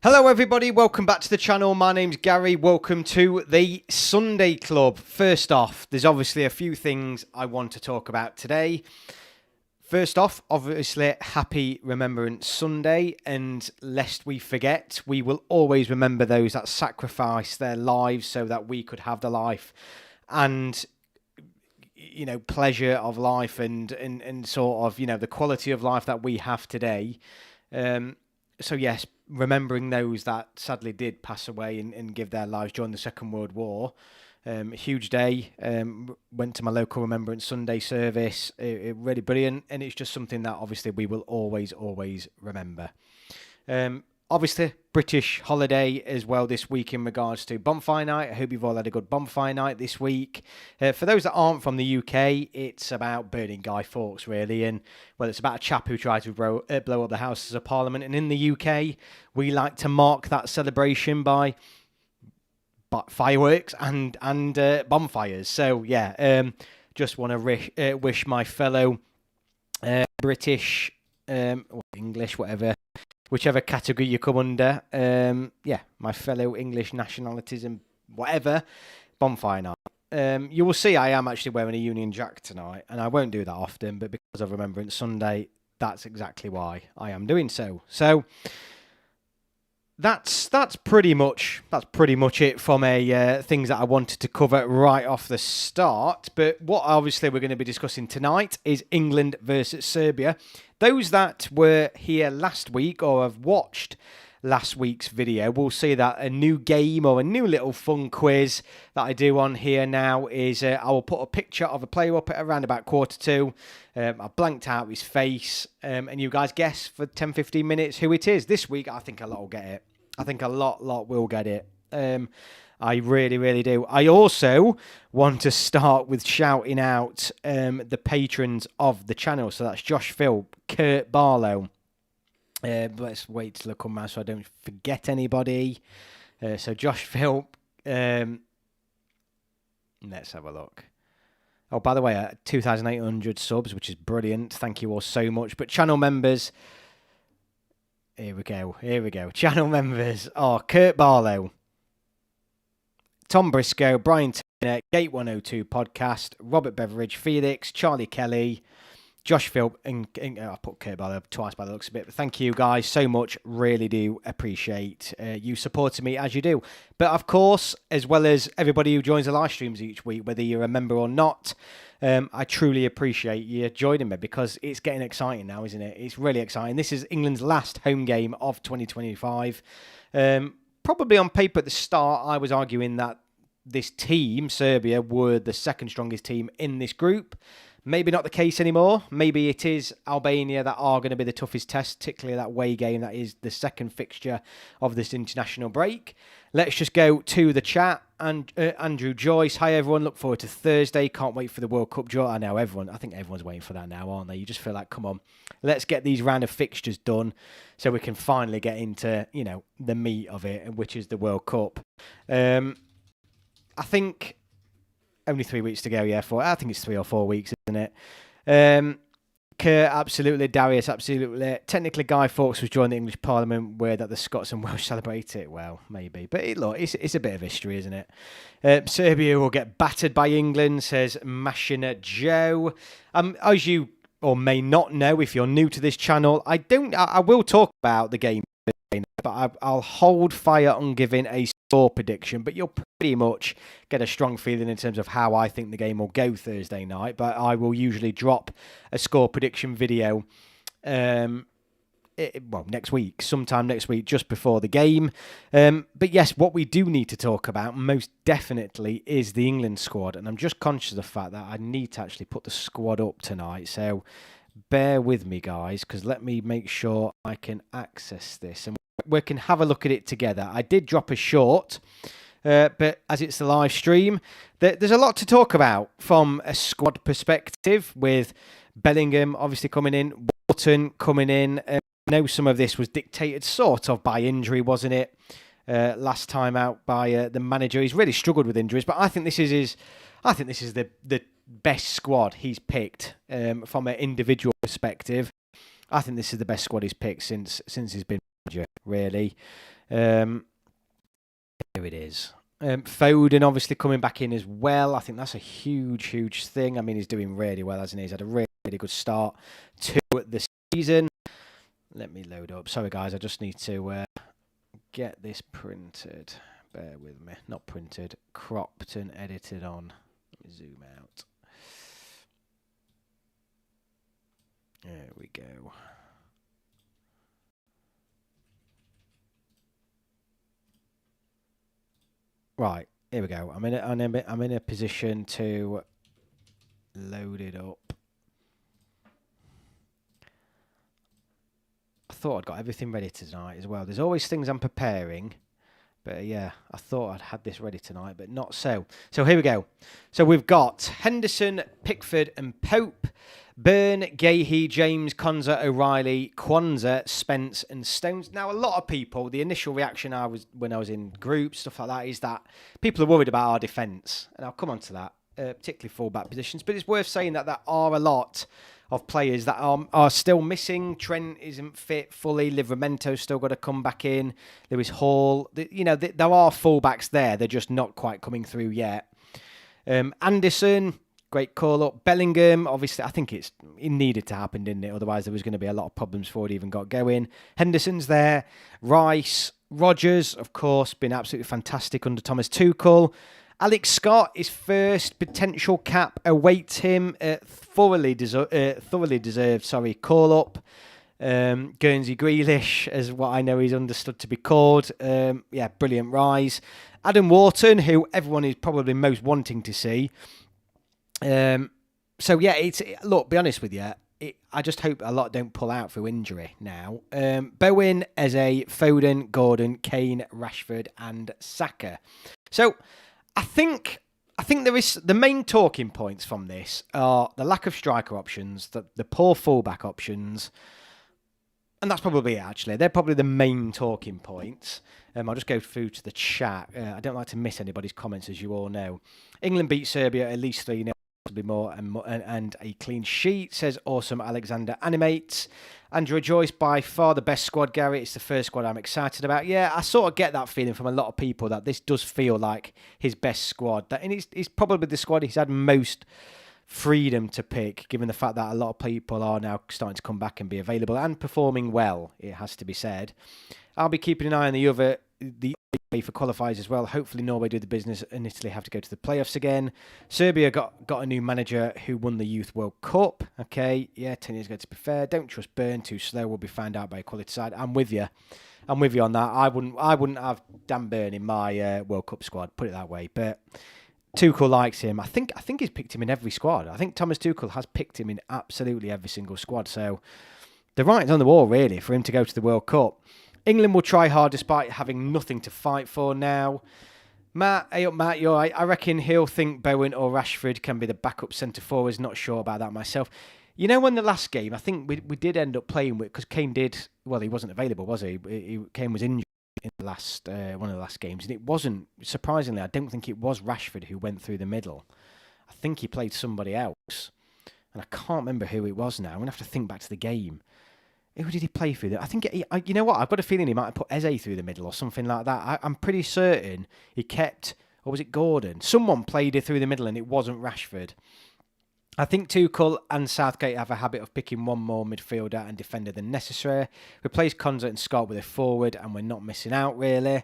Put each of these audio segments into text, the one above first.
Hello everybody, welcome back to the channel. My name's Gary. Welcome to the Sunday Club. First off, there's obviously a few things I want to talk about today. First off, obviously, happy Remembrance Sunday, and lest we forget, we will always remember those that sacrificed their lives so that we could have the life and, you know, pleasure of life and sort of, you know, the quality of life that we have today. So yes, remembering those that sadly did pass away and give their lives during the Second World War. Huge day. Went to my local Remembrance Sunday service. It really brilliant, and it's just something that obviously we will always remember. Obviously, British holiday as well this week in regards to bonfire night. I hope you've all had a good bonfire night this week. For those that aren't from the UK, it's about burning Guy Fawkes, really. And, well, it's about a chap who tried to blow up the Houses of Parliament. And in the UK, we like to mark that celebration by fireworks and bonfires. So, yeah, just want to wish my fellow British, or English, whatever, whichever category you come under, my fellow English nationalities and whatever, bonfire night. You will see I am actually wearing a Union Jack tonight, and I won't do that often, but because of Remembrance Sunday, that's exactly why I am doing so. So that's pretty much it from things that I wanted to cover right off the start. But what obviously we're going to be discussing tonight is England versus Serbia. Those that were here last week or have watched last week's video will see that a new game or a new little fun quiz that I do on here now is I will put a picture of a player up at around about 1:45. I blanked out his face, and you guys guess for 10-15 minutes who it is. This week I think a lot will get it. I think a lot will get it. I really do. I also want to start with shouting out the patrons of the channel. So that's Josh Philp, Kurt Barlow. Let's wait till I come around so I don't forget anybody. So Josh Philp. Let's have a look. Oh, by the way, 2,800 subs, which is brilliant. Thank you all so much. But channel members... Here we go. Channel members are Kurt Barlow, Tom Briscoe, Brian Turner, Gate 102 Podcast, Robert Beveridge, Felix, Charlie Kelly, Josh Philp, and I put Kurt Barlow twice by the looks of it. But thank you guys so much. Really do appreciate you supporting me as you do. But of course, as well as everybody who joins the live streams each week, whether you're a member or not, I truly appreciate you joining me because it's getting exciting now, isn't it? It's really exciting. This is England's last home game of 2025. Probably on paper at the start, I was arguing that this team, Serbia, were the second strongest team in this group. Maybe not the case anymore. Maybe it is Albania that are going to be the toughest test, particularly that away game that is the second fixture of this international break. Let's just go to the chat. And Andrew Joyce, hi everyone, look forward to Thursday. Can't wait for the World Cup draw. I think everyone's waiting for that now, aren't they? You just feel like, come on, let's get these round of fixtures done so we can finally get into, you know, the meat of it, which is the World Cup. I think only 3 weeks to go, I think it's 3 or 4 weeks, isn't it? Kurt, absolutely. Darius, absolutely. Technically, Guy Fawkes was joining the English Parliament where that the Scots and Welsh celebrate it. Well, maybe. But it's a bit of history, isn't it? Serbia will get battered by England, says Machina Joe. As you or may not know, if you're new to this channel, I will talk about the game, but I'll hold fire on giving a score prediction, but you'll pretty much get a strong feeling in terms of how I think the game will go Thursday night. But I will usually drop a score prediction video next week, sometime next week, just before the game. But yes, what we do need to talk about most definitely is the England squad, and I'm just conscious of the fact that I need to actually put the squad up tonight, so bear with me, guys, because let me make sure I can access this and we can have a look at it together. I did drop a short, but as it's the live stream, there's a lot to talk about from a squad perspective, with Bellingham obviously coming in, Wharton coming in. I know some of this was dictated sort of by injury, wasn't it? Last time out by the manager. He's really struggled with injuries, but I think this is the best squad he's picked from an individual perspective. I think this is the best squad he's picked since he's been manager, really. Here it is. Foden obviously coming back in as well. I think that's a huge thing. I mean, he's doing really well, hasn't he? He's had a really good start to the season. Let me load up. Sorry, guys. I just need to get this printed. Bear with me. Not printed. Cropped and edited on. Let me zoom out. There we go. Right, here we go. I'm in a position to load it up. I thought I'd got everything ready tonight as well. There's always things I'm preparing. But yeah, I thought I'd had this ready tonight, but not so. So here we go. So we've got Henderson, Pickford and Pope, Byrne, Gahey, James, Konza, O'Reilly, Kwanzaa, Spence and Stones. Now, a lot of people, the initial reaction when I was in groups, stuff like that, is that people are worried about our defence. And I'll come on to that, particularly full-back positions. But it's worth saying that there are a lot of players that are still missing. Trent isn't fit fully. Livramento's still got to come back in. Lewis Hall. There are fullbacks there. They're just not quite coming through yet. Anderson, great call-up. Bellingham, obviously, I think it needed to happen, didn't it? Otherwise, there was going to be a lot of problems before it even got going. Henderson's there. Rice. Rodgers, of course, been absolutely fantastic under Thomas Tuchel. Alex Scott, his first potential cap awaits him. Thoroughly deserved call-up. Guernsey Grealish, as what I know he's understood to be called. Brilliant rise. Adam Wharton, who everyone is probably most wanting to see. Be honest with you, I just hope a lot don't pull out through injury now. Bowen, Eze, Foden, Gordon, Kane, Rashford and Saka. So I think there is the main talking points from this are the lack of striker options, the poor fullback options, and that's probably it, actually. They're probably the main talking points. I'll just go through to the chat. I don't like to miss anybody's comments, as you all know. England beat Serbia at least 3-0. Possibly more and a clean sheet, says Awesome Alexander Animates. Andrew Joyce, by far the best squad, Gary. It's the first squad I'm excited about. Yeah, I sort of get that feeling from a lot of people that this does feel like his best squad. And it's probably the squad he's had most freedom to pick, given the fact that a lot of people are now starting to come back and be available and performing well, it has to be said. I'll be keeping an eye on the for qualifiers as well. Hopefully Norway do the business and Italy have to go to the playoffs again. Serbia got a new manager who won the Youth World Cup. Okay, yeah, 10 years ago, to be fair. Don't trust Byrne, too slow. Will be found out by a quality side. I'm with you on that. I wouldn't have Dan Byrne in my World Cup squad, put it that way. But Tuchel likes him. I think he's picked him in every squad. I think Thomas Tuchel has picked him in absolutely every single squad. So the writing's on the wall, really, for him to go to the World Cup. England will try hard despite having nothing to fight for now. Matt, hey up, Matt, you're right. I reckon he'll think Bowen or Rashford can be the backup centre forwards. Not sure about that myself. You know, when the last game, I think we did end up playing with, because Kane did, well, he wasn't available, was he? Kane was injured in the last one of the last games, and it wasn't, surprisingly, I don't think it was Rashford who went through the middle. I think he played somebody else, and I can't remember who it was now. I'm going to have to think back to the game. Who did he play through? I think, you know what? I've got a feeling he might have put Eze through the middle or something like that. I'm pretty certain he kept, or was it Gordon? Someone played it through the middle and it wasn't Rashford. I think Tuchel and Southgate have a habit of picking one more midfielder and defender than necessary. Replace Konza and Scott with a forward and we're not missing out, really.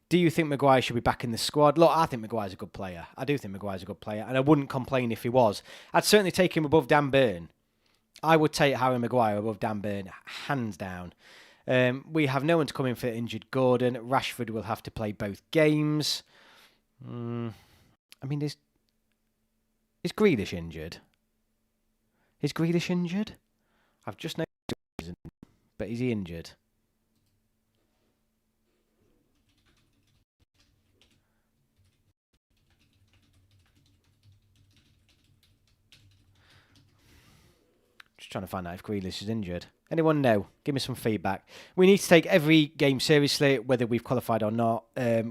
Do you think Maguire should be back in the squad? Look, I think Maguire's a good player. I do think Maguire's a good player, and I wouldn't complain if he was. I'd certainly take him above Dan Byrne. I would take Harry Maguire above Dan Byrne, hands down. We have no one to come in for injured Gordon. Rashford will have to play both games. I mean, is Grealish injured? Is Grealish injured? I've just noticed, but is he injured? Trying to find out if Grealish is injured. Anyone know? Give me some feedback. We need to take every game seriously, whether we've qualified or not.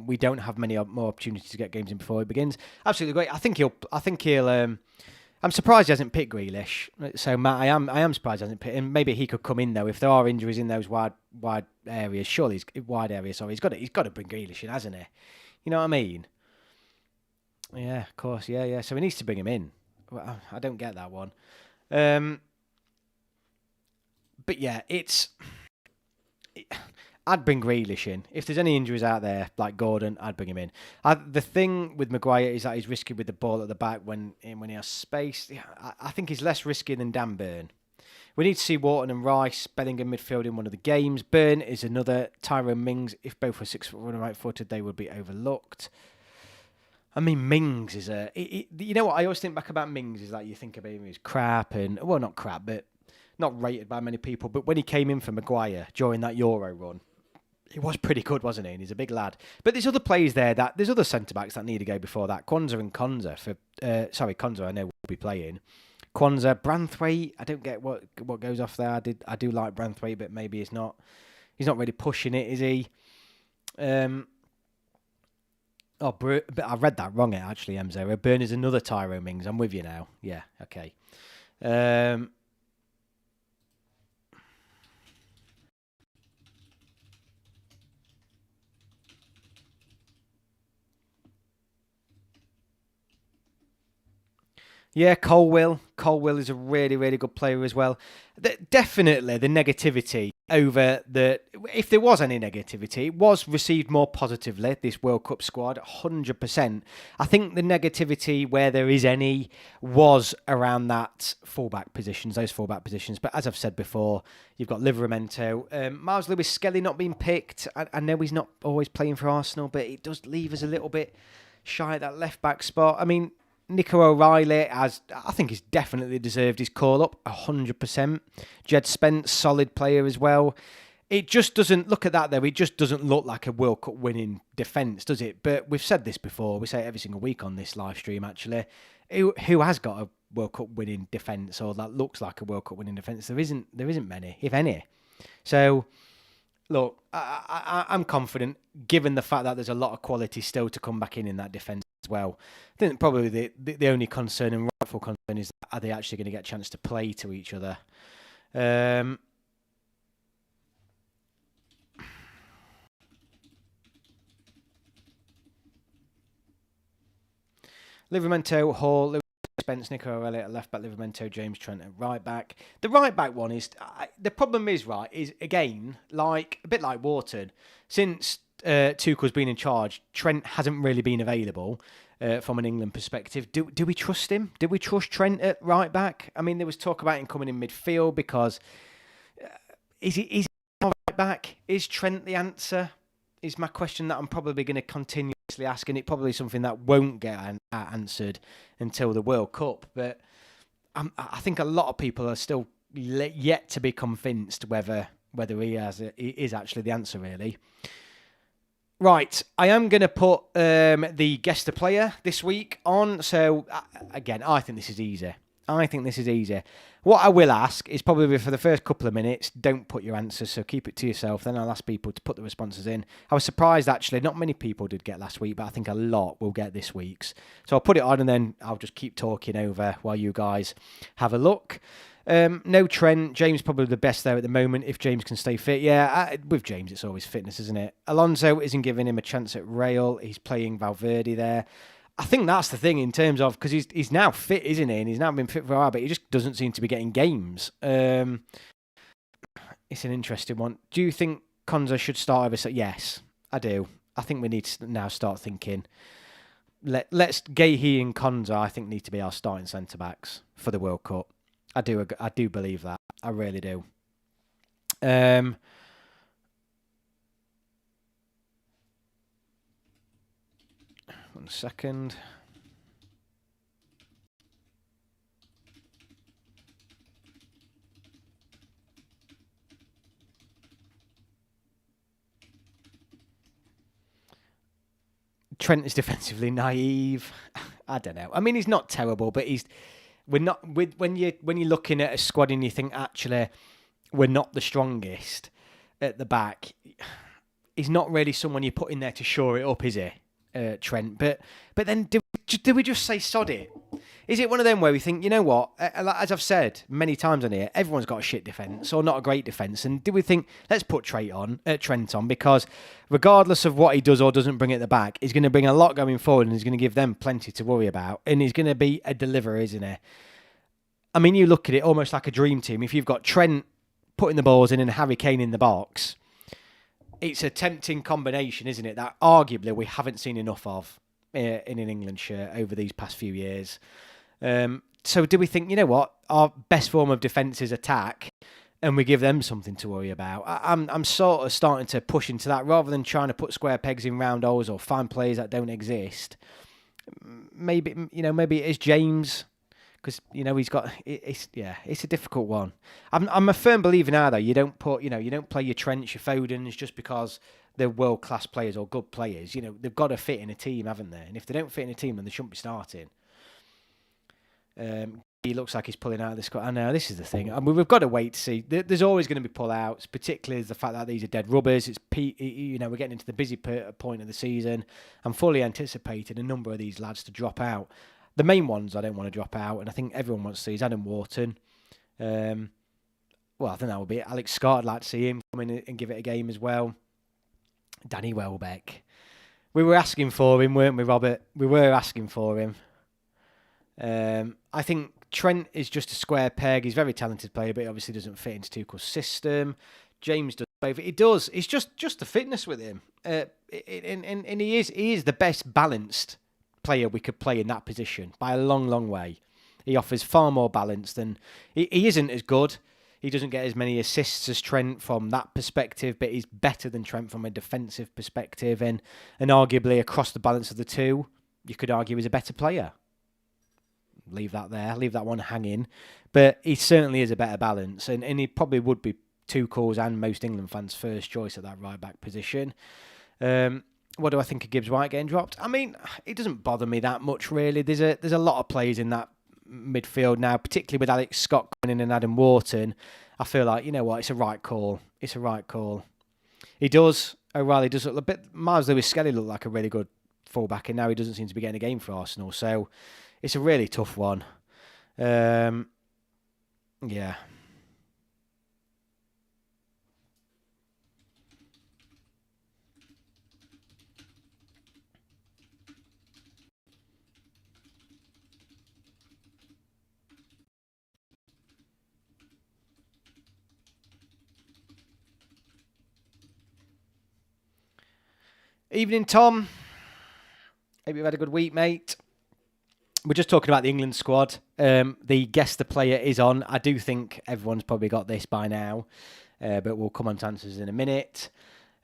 We don't have many more opportunities to get games in before it begins. Absolutely great. I think he'll I'm surprised he hasn't picked Grealish. So Matt, I am surprised he hasn't picked him. Maybe he could come in though if there are injuries in those wide areas. Surely wide areas. Sorry, he's got to bring Grealish in, hasn't he? You know what I mean? Yeah, of course. Yeah. So he needs to bring him in. Well, I don't get that one. But yeah, I'd bring Grealish in. If there's any injuries out there, like Gordon, I'd bring him in. The thing with Maguire is that he's risky with the ball at the back when he has space. Yeah, I think he's less risky than Dan Burn. We need to see Wharton and Rice, Bellingham midfield in one of the games. Burn is another. Tyrone Mings, if both were 6 foot and right-footed, they would be overlooked. I mean, Mings is you know what I always think back about Mings is that you think about him as crap and, well, not crap, but not rated by many people. But when he came in for Maguire during that Euro run, he was pretty good, wasn't he? And he's a big lad. But there's other players there there's other centre-backs that need to go before that. Kwanzaa and Konza Konza I know will be playing. Kwanzaa, Branthwaite, I don't get what goes off there. I do like Branthwaite, but maybe he's not really pushing it, is he? But I read that wrong, actually, Emzo. Burn is another Tyrone Mings. I'm with you now. Yeah, okay. Yeah, Colwill. Colwill is a really, really good player as well. Definitely the negativity over if there was any negativity, it was received more positively, this World Cup squad, 100%. I think the negativity, where there is any, was around those fullback positions. But as I've said before, you've got Livramento. Miles Lewis-Skelly not being picked. I know he's not always playing for Arsenal, but it does leave us a little bit shy at that left-back spot. I mean, Nico O'Reilly, I think he's definitely deserved his call-up, 100%. Jed Spence, solid player as well. It just doesn't, look at that though, it just doesn't look like a World Cup winning defence, does it? But we've said this before, we say it every single week on this live stream actually. Who has got a World Cup winning defence, or that looks like a World Cup winning defence? There isn't many, if any. So, look, I'm confident, given the fact that there's a lot of quality still to come back in that defence as well. I think probably the only concern and rightful concern is, are they actually going to get a chance to play to each other? Livramento, Hall, Lewis Spence, Nico O'Reilly at left back, Livramento, James Trent at right back. The right back one is, the problem is again, like a bit like Wharton, since Tuchel's been in charge, Trent hasn't really been available from an England perspective. Do we trust him? Do we trust Trent at right back? I mean, there was talk about him coming in midfield because is he right back? Is Trent the answer? Is my question that I'm probably going to continuously ask, and it's probably something that won't get answered until the World Cup. But I think a lot of people are still yet to be convinced whether he is actually the answer, really. Right, I am going to put the guest player this week on. So, again, I think this is easy. What I will ask is probably for the first couple of minutes, don't put your answers, so keep it to yourself. Then I'll ask people to put the responses in. I was surprised, actually. Not many people did get last week, but I think a lot will get this week's. So I'll put it on and then I'll just keep talking over while you guys have a look. No Trent. James probably the best there at the moment, if James can stay fit. Yeah, with James, it's always fitness, isn't it? Alonso isn't giving him a chance at Real. He's playing Valverde there. I think that's the thing in terms of, because he's now fit, isn't he? And he's now been fit for a while, but he just doesn't seem to be getting games. It's an interesting one. Do you think Konza should start over? Yes, I do. I think we need to now start thinking. Let's Gahey and Konza, I think, need to be our starting centre backs for the World Cup. I do believe that. I really do. 1 second. Trent is defensively naive. I don't know. I mean, he's not terrible, but we're not when you're looking at a squad and you think actually we're not the strongest at the back. He's not really someone you put in there to shore it up, is he? Trent, but then do we just say sod it? Is it one of them where we think, you know what, as I've said many times on here, everyone's got a shit defence or not a great defence, and do we think, let's put Trent on, because regardless of what he does or doesn't bring at the back, he's going to bring a lot going forward and he's going to give them plenty to worry about, and he's going to be a deliverer, isn't he? I mean, you look at it almost like a dream team. If you've got Trent putting the balls in and Harry Kane in the box, it's a tempting combination, isn't it, that arguably we haven't seen enough of in an England shirt over these past few years. So do we think, you know what, our best form of defence is attack, and we give them something to worry about? I'm sort of starting to push into that, rather than trying to put square pegs in round holes or find players that don't exist. Maybe it is James, because he's got it's a difficult one. I'm a firm believer now though. You don't play your Trents, your Fodens just because they're world class players or good players. They've got to fit in a team, haven't they? And if they don't fit in a team, then they shouldn't be starting. He looks like he's pulling out of the squad. I know, this is the thing. I mean, we've got to wait to see. There's always going to be pull-outs, particularly the fact that these are dead rubbers. We're getting into the busy point of the season. I'm fully anticipating a number of these lads to drop out. The main ones I don't want to drop out, and I think everyone wants to see, is Adam Wharton. I think that would be it. Alex Scott, I'd like to see him come in and give it a game as well. Danny Welbeck. We were asking for him, weren't we, Robert? We were asking for him. I think Trent is just a square peg. He's a very talented player, but he obviously doesn't fit into Tuchel's system. James does both. He does. It's just the fitness with him. And he is the best balanced player we could play in that position by a long, long way. He offers far more balance than... He isn't as good. He doesn't get as many assists as Trent from that perspective, but he's better than Trent from a defensive perspective, and arguably across the balance of the two, you could argue he's a better player. Leave that there, leave that one hanging. But he certainly is a better balance, and he probably would be Tuchel's and most England fans' first choice at that right-back position. What do I think of Gibbs White getting dropped? I mean, it doesn't bother me that much, really. There's a lot of players in that midfield now, particularly with Alex Scott coming in and Adam Wharton. I feel like, you know what, it's a right call. It's a right call. O'Reilly does look a bit... Miles Lewis-Skelly looked like a really good fullback, and now he doesn't seem to be getting a game for Arsenal, so... It's a really tough one. Yeah. Evening, Tom. Hope you've had a good week, mate. We're just talking about the England squad. The guess the player is on. I do think everyone's probably got this by now, but we'll come on to answers in a minute.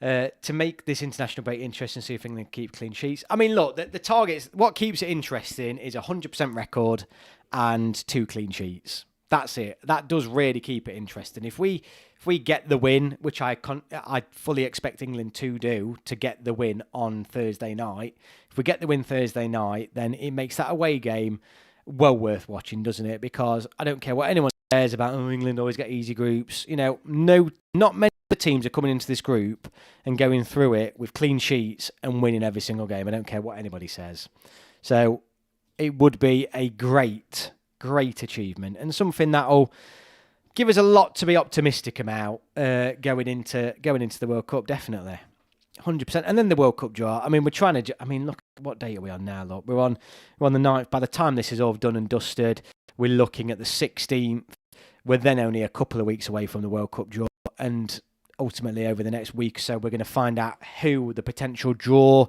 To make this international break interesting, see if England keep clean sheets. I mean, look, the targets, what keeps it interesting is 100% record and 2 clean sheets. That's it. That does really keep it interesting. If we get the win, which I fully expect England to do, to get the win on Thursday night, if we get the win Thursday night, then it makes that away game well worth watching, doesn't it? Because I don't care what anyone says about, England always get easy groups. Not many teams are coming into this group and going through it with clean sheets and winning every single game. I don't care what anybody says. So it would be a great achievement and something that'll give us a lot to be optimistic about going into the World Cup, definitely. 100%. And then the World Cup draw. I mean, we're trying to... look, what date are we on now? Look, we're on the 9th. By the time this is all done and dusted, we're looking at the 16th. We're then only a couple of weeks away from the World Cup draw. And ultimately, over the next week or so, we're going to find out who the potential draw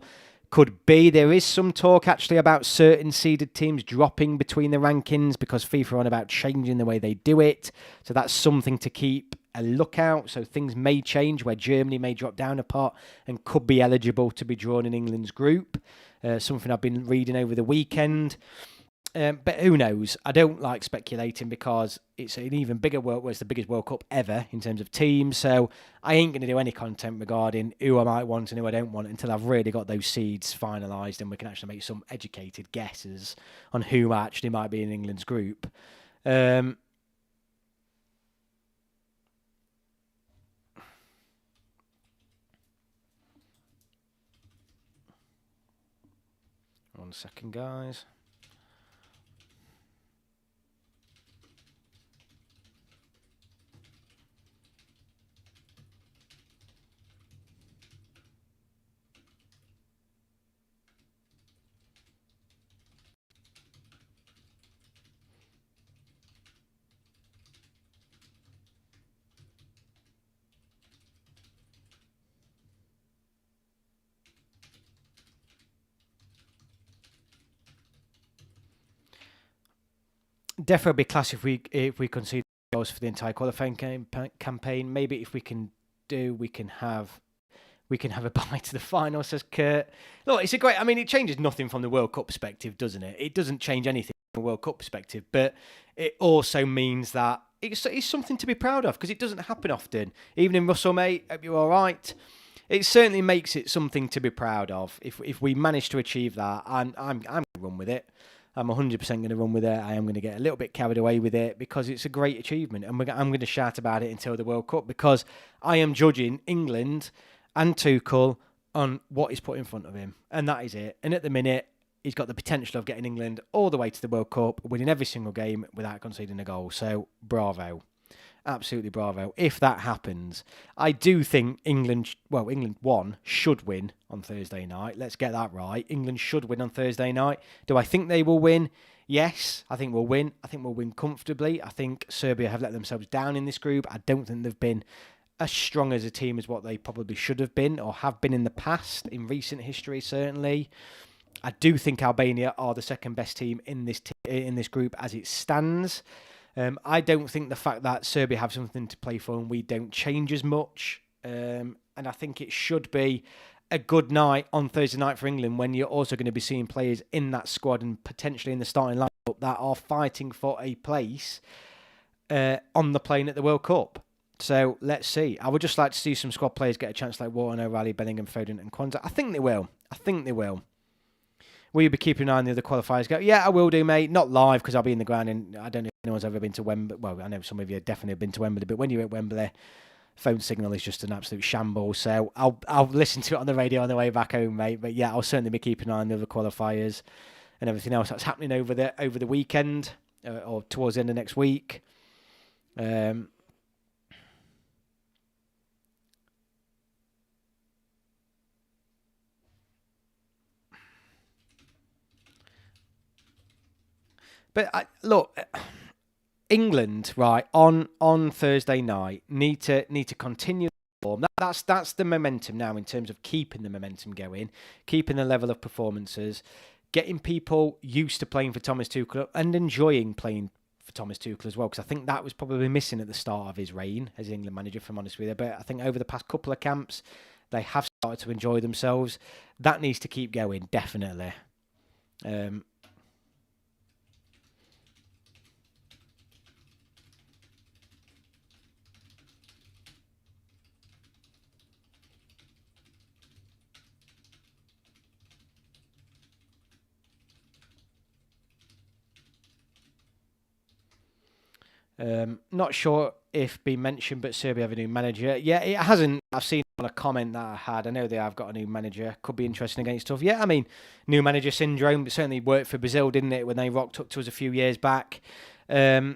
could be. There is some talk, actually, about certain seeded teams dropping between the rankings because FIFA are on about changing the way they do it. So that's something to keep a lookout. So things may change where Germany may drop down a pot and could be eligible to be drawn in England's group. Something I've been reading over the weekend. But who knows? I don't like speculating because it's an even bigger it's the biggest World Cup ever in terms of teams. So I ain't going to do any content regarding who I might want and who I don't want until I've really got those seeds finalised and we can actually make some educated guesses on who actually might be in England's group. 1 second, guys. definitely be class if we concede goals for the entire qualifying campaign. Maybe if we can have a bye to the final, says Kurt. Look, it's a great. I mean, it changes nothing from the World Cup perspective, doesn't it? It doesn't change anything from the World Cup perspective, but it also means that it's something to be proud of because it doesn't happen often. Even in Russell, mate, hope you're all right. It certainly makes it something to be proud of if we manage to achieve that. I'm going to run with it. I'm 100% going to run with it. I am going to get a little bit carried away with it because it's a great achievement, and I'm going to shout about it until the World Cup because I am judging England and Tuchel on what he's put in front of him, and that is it. And at the minute, he's got the potential of getting England all the way to the World Cup, winning every single game without conceding a goal. So, bravo. Absolutely bravo. If that happens, I do think England, should win on Thursday night. Let's get that right. England should win on Thursday night. Do I think they will win? Yes, I think we'll win. I think we'll win comfortably. I think Serbia have let themselves down in this group. I don't think they've been as strong as a team as what they probably should have been or have been in the past, in recent history, certainly. I do think Albania are the second best team in this group as it stands. I don't think the fact that Serbia have something to play for and we don't change as much. And I think it should be a good night on Thursday night for England when you're also going to be seeing players in that squad and potentially in the starting lineup that are fighting for a place on the plane at the World Cup. So let's see. I would just like to see some squad players get a chance like Wharton, O'Reilly, Bellingham, Foden and Kwanzaa. I think they will. Will you be keeping an eye on the other qualifiers? Yeah, I will do, mate. Not live because I'll be in the ground and I don't know if anyone's ever been to Wembley. Well, I know some of you definitely have been to Wembley, but when you're at Wembley, phone signal is just an absolute shambles. So I'll listen to it on the radio on the way back home, mate. But yeah, I'll certainly be keeping an eye on the other qualifiers and everything else that's happening over the weekend or towards the end of next week. But look, England, right, on Thursday night need to continue the form. That's the momentum now in terms of keeping the momentum going, keeping the level of performances, getting people used to playing for Thomas Tuchel and enjoying playing for Thomas Tuchel as well, because I think that was probably missing at the start of his reign as England manager, if I'm honest with you. But I think over the past couple of camps, they have started to enjoy themselves. That needs to keep going, definitely. Not sure if been mentioned, but Serbia have a new manager. Yeah, it hasn't. I've seen on a comment that I had. I know they have got a new manager. Could be interesting against stuff. Yeah, I mean, new manager syndrome. It certainly worked for Brazil, didn't it, when they rocked up to us a few years back? Yeah,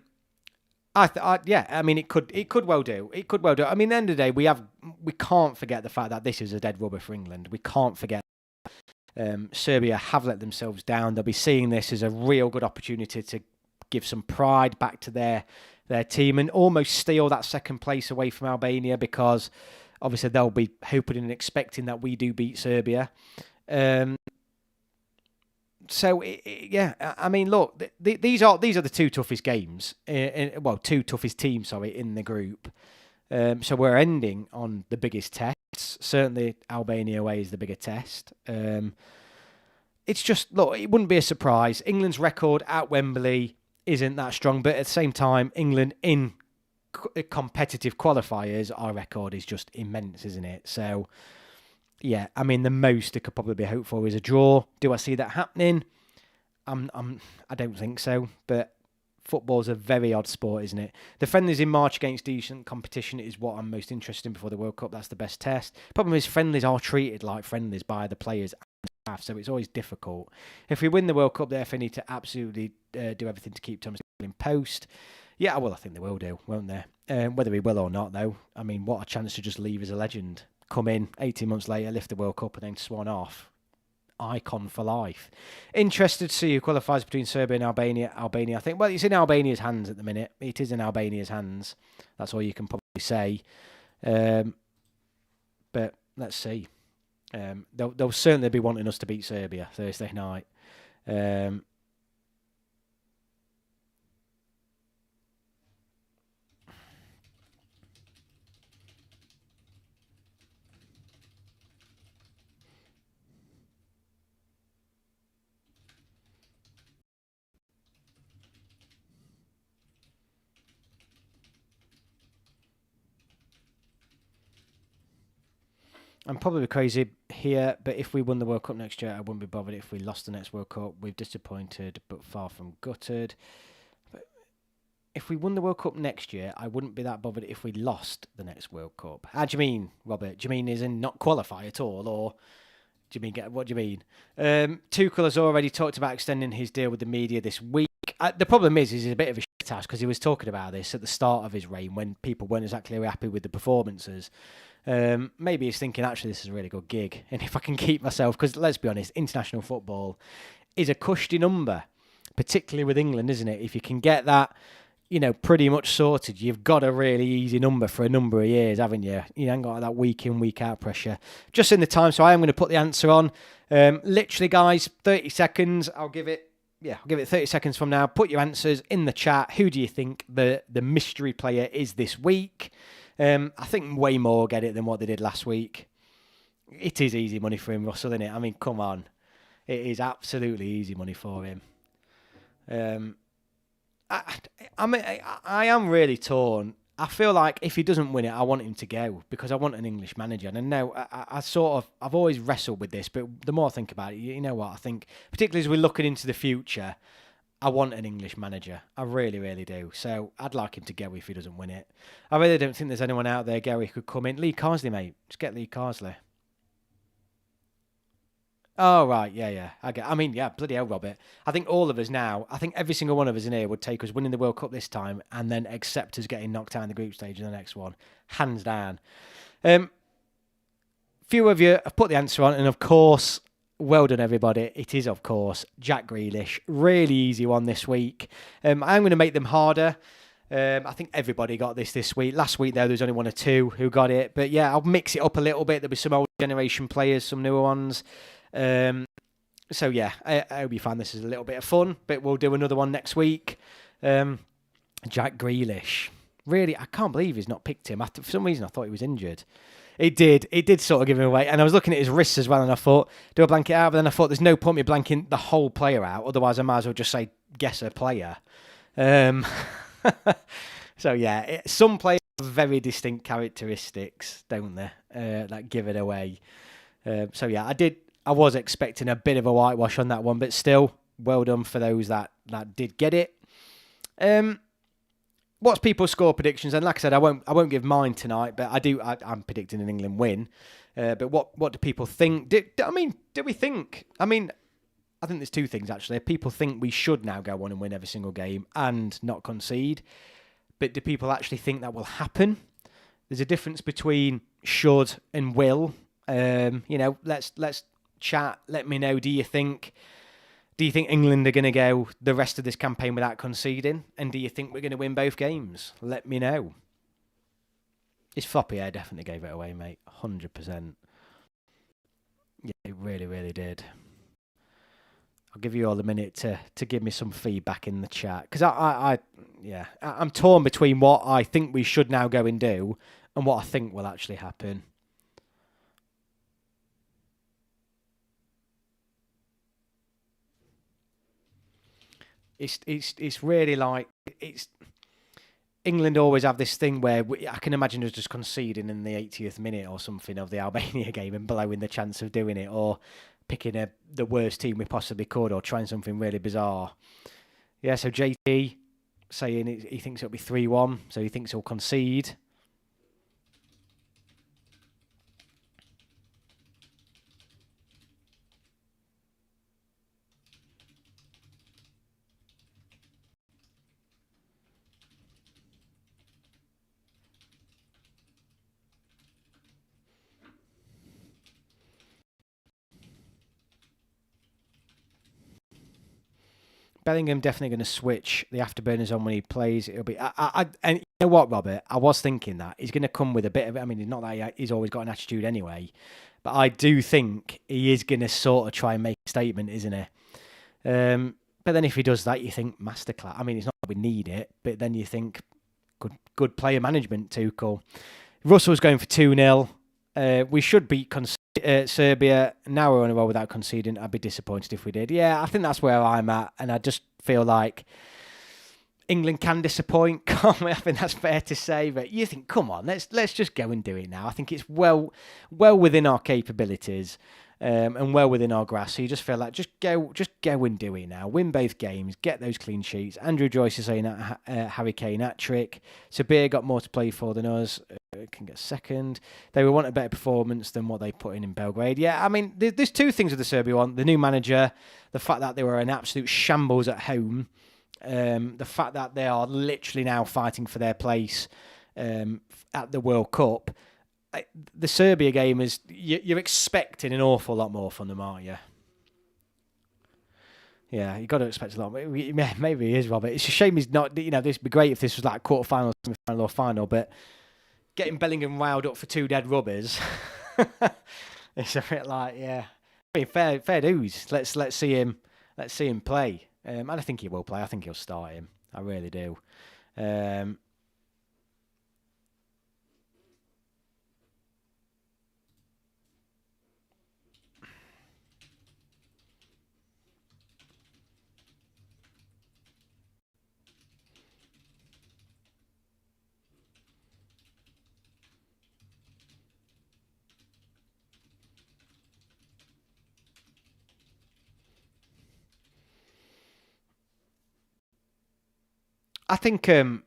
I mean, it could well do. It could well do. I mean, at the end of the day, we can't forget the fact that this is a dead rubber for England. We can't forget. Serbia have let themselves down. They'll be seeing this as a real good opportunity to give some pride back to their team and almost steal that second place away from Albania, because obviously they'll be hoping and expecting that we do beat Serbia. So yeah, I mean, look, these are the two toughest games, two toughest teams, in the group. So we're ending on the biggest tests. Certainly, Albania away is the bigger test. It's just, look, it wouldn't be a surprise. England's record at Wembley isn't that strong, but at the same time, England in competitive qualifiers, our record is just immense, isn't it? So, yeah, I mean, the most it could probably be hoped for is a draw. Do I see that happening? I don't think so, but football's a very odd sport, isn't it? The friendlies in March against decent competition is what I'm most interested in before the World Cup. That's the best test. Problem is, friendlies are treated like friendlies by the players and staff, so it's always difficult. If we win the World Cup, therefore, need to absolutely do everything to keep Thomas in post. Yeah, well, I think they will do, won't they? Whether he will or not, though, I mean, what a chance to just leave as a legend. Come in 18 months later, lift the World Cup, and then swan off. Icon for life. Interested to see who qualifies between Serbia and Albania. Albania, I think, well, it's in Albania's hands at the minute. It is in Albania's hands. That's all you can probably say. But let's see. They'll certainly be wanting us to beat Serbia Thursday night. I'm probably crazy here, but if we won the World Cup next year, I wouldn't be bothered if we lost the next World Cup. We've disappointed, but far from gutted. But if we won the World Cup next year, I wouldn't be that bothered if we lost the next World Cup. How do you mean, Robert? Do you mean as in not qualify at all, or do you mean what do you mean? Tuchel has already talked about extending his deal with the media this week. The problem is he's a bit of a shit ass because he was talking about this at the start of his reign when people weren't exactly happy with the performances. Maybe he's thinking, actually, this is a really good gig. And if I can keep myself, because let's be honest, international football is a cushy number, particularly with England, isn't it? If you can get that, pretty much sorted, you've got a really easy number for a number of years, haven't you? You ain't got that week in, week out pressure. Just in the time, so I am going to put the answer on. Literally, guys, 30 seconds. I'll give it 30 seconds from now. Put your answers in the chat. Who do you think the mystery player is this week? I think way more get it than what they did last week. It is easy money for him, Russell, isn't it? I mean, come on. It is absolutely easy money for him. I am really torn. I feel like if he doesn't win it, I want him to go because I want an English manager. And now I've always wrestled with this, but the more I think about it, you know what? I think, particularly as we're looking into the future, I want an English manager. I really, really do. So I'd like him to go if he doesn't win it. I really don't think there's anyone out there, Gary, who could come in. Lee Carsley, mate. Just get Lee Carsley. Oh, right. Yeah. Bloody hell, Robert. I think all of us now, I think every single one of us in here would take us winning the World Cup this time and then accept us getting knocked out in the group stage in the next one. Hands down. Few of you have put the answer on, and of course, well done, everybody. It is, of course, Jack Grealish. Really easy one this week. I'm going to make them harder. I think everybody got this week. Last week, though, there was only one or two who got it. But yeah, I'll mix it up a little bit. There'll be some old generation players, some newer ones. So yeah, I hope you find this is a little bit of fun, but we'll do another one next week. Jack Grealish. Really, I can't believe he's not picked him. For some reason, I thought he was injured. It did sort of give him away. And I was looking at his wrists as well, and I thought, do I blank it out? But then I thought, there's no point me blanking the whole player out. Otherwise, I might as well just say, guess a player. So yeah, some players have very distinct characteristics, don't they? That give it away. So yeah, I was expecting a bit of a whitewash on that one, but still, well done for those that did get it. What's people's score predictions? And like I said, I won't give mine tonight, but I'm predicting an England win. But what do people think? Do we think? I think there's two things actually. People think we should now go on and win every single game and not concede. But do people actually think that will happen? There's a difference between should and will. Let's chat. Let me know. Do you think England are going to go the rest of this campaign without conceding? And do you think we're going to win both games? Let me know. His floppy hair definitely gave it away, mate. 100%. Yeah, it really, really did. I'll give you all a minute to give me some feedback in the chat. Because I'm torn between what I think we should now go and do and what I think will actually happen. It's really like England always have this thing where I can imagine us just conceding in the 80th minute or something of the Albania game and blowing the chance of doing it, or picking the worst team we possibly could, or trying something really bizarre. Yeah, so JT saying he thinks it'll be 3-1, so he thinks he'll concede. Bellingham definitely going to switch the afterburners on when he plays. It'll be and you know what, Robert? I was thinking that he's going to come with a bit of. He's not that he's always got an attitude anyway, but I do think he is going to sort of try and make a statement, isn't he? But then if he does that, you think masterclass. It's not that we need it, but then you think good player management too. Cool. Russell's going for 2-0. We should beat Serbia. Now we're on a roll without conceding. I'd be disappointed if we did. Yeah, I think that's where I'm at. And I just feel like England can disappoint. I think that's fair to say. But you think, come on, let's just go and do it now. I think it's well within our capabilities, and well within our grasp. So you just feel like just go and do it now. Win both games, get those clean sheets. Andrew Joyce is saying Harry Kane hat-trick. Serbia got more to play for than us. Can get second. They will want a better performance than what they put in Belgrade. Yeah, I mean, there's two things with the Serbia one. The new manager, the fact that they were an absolute shambles at home. The fact that they are literally now fighting for their place at the World Cup. The Serbia game is, you're expecting an awful lot more from them, aren't you? Yeah, you've got to expect a lot. Maybe he is, Robert. It's a shame he's not, this would be great if this was like quarter-final, semi-final or final, but getting Bellingham riled up for two dead rubbers, it's a bit like, yeah. I mean, fair dues. Let's see him play. And I think he will play. I think he'll start him. I really do. I think I've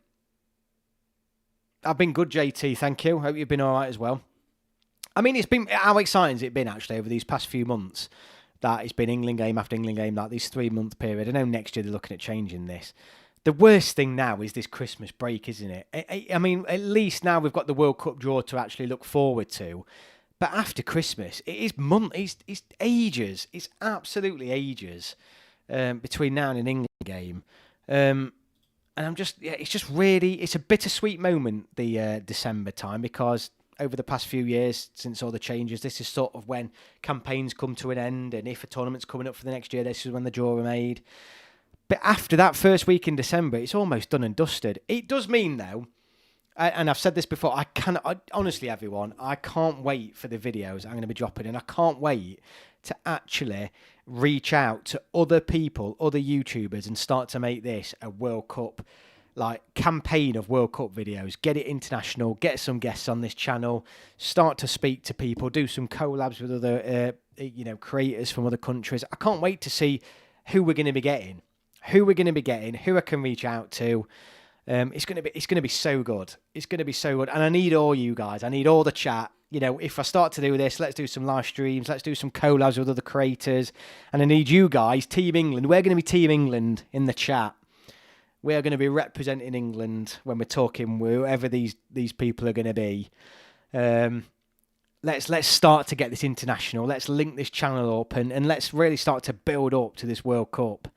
been good, JT. Thank you. Hope you've been all right as well. I mean, how exciting has it been actually over these past few months that it's been England game after England game, like this 3-month period. I know next year they're looking at changing this. The worst thing now is this Christmas break, isn't it? I mean, at least now we've got the World Cup draw to actually look forward to. But after Christmas, it is it's ages. It's absolutely ages between now and an England game. And it's a bittersweet moment, the December time, because over the past few years, since all the changes, this is sort of when campaigns come to an end, and if a tournament's coming up for the next year, this is when the draw are made. But after that first week in December, it's almost done and dusted. It does mean, though, and I've said this before, honestly, everyone, I can't wait for the videos I'm going to be dropping, and I can't wait to actually reach out to other people, other YouTubers, and start to make this a World Cup campaign of World Cup videos. Get it international, get some guests on this channel, start to speak to people, do some collabs with other creators from other countries. I can't wait to see who we're going to be getting, who I can reach out to. It's going to be so good. It's going to be so good, and I need all you guys. I need all the chat. If I start to do this, let's do some live streams. Let's do some collabs with other creators. And I need you guys, Team England. We're going to be Team England in the chat. We're going to be representing England when we're talking whoever these people are going to be. Let's start to get this international. Let's link this channel up and let's really start to build up to this World Cup.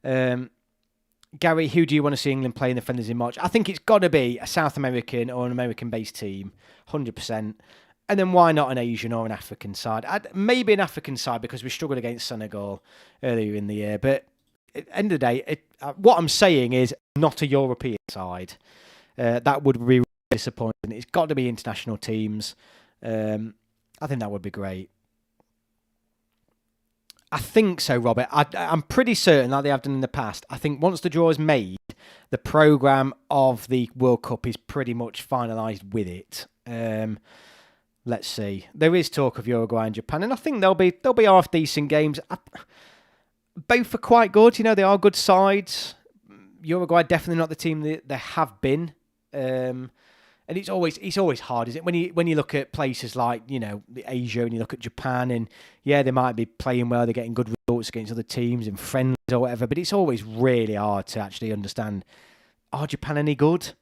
Gary, who do you want to see England play in the friendlies in March? I think it's got to be a South American or an American-based team, 100%. And then why not an Asian or an African side? Maybe an African side because we struggled against Senegal earlier in the year. But at the end of the day, what I'm saying is not a European side. That would be really disappointing. It's got to be international teams. I think that would be great. I think so, Robert. I'm pretty certain, like they have done in the past. I think once the draw is made, the programme of the World Cup is pretty much finalised with it. Let's see. There is talk of Uruguay and Japan, and I think they'll be half decent games. Both are quite good. They are good sides. Uruguay definitely not the team that they have been. And it's always hard, isn't it? When you look at places like Asia and you look at Japan, and yeah, they might be playing well, they're getting good results against other teams and friends or whatever, but it's always really hard to actually understand: are Japan any good?